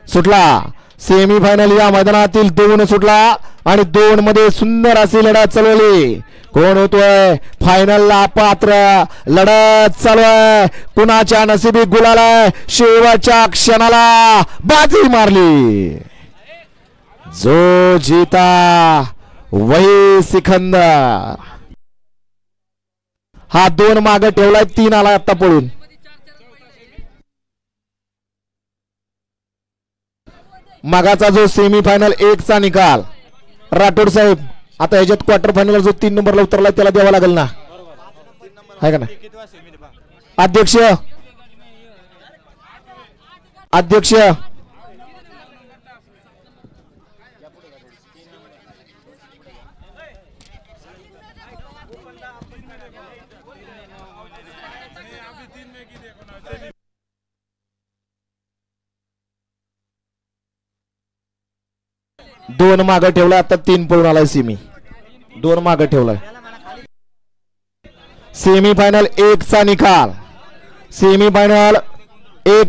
सुटला. Semi final या मैदानातील 2 सुटला आणि 2 मध्ये सुंदर अशी लढत चालवली. कोण होतोय फायनलला पात्र? लढत चालू आहे. कुणाच्या नशिबी गुलाल आहे? शेवटच्या क्षणाला बाजी मारली. जो जीता वही सिकंदर. हा 2 मागे ठेवलाय, 3 आलाय आता पळून. मागाचा जो सेमी फायनल 1 चा निकाल राठोड साहेब, आता ह्याच्यात क्वार्टर फायनल जो 3 नंबरला उतरला त्याला द्यावा लागेल ना, आहे का ना अध्यक्ष? अध्यक्ष दोन मागे ठेवलाय, आता 3 पळून आलाय. सेमी 2 मागे ठेवलाय. सेमी फायनल 1 चा निकाल. Semi final 1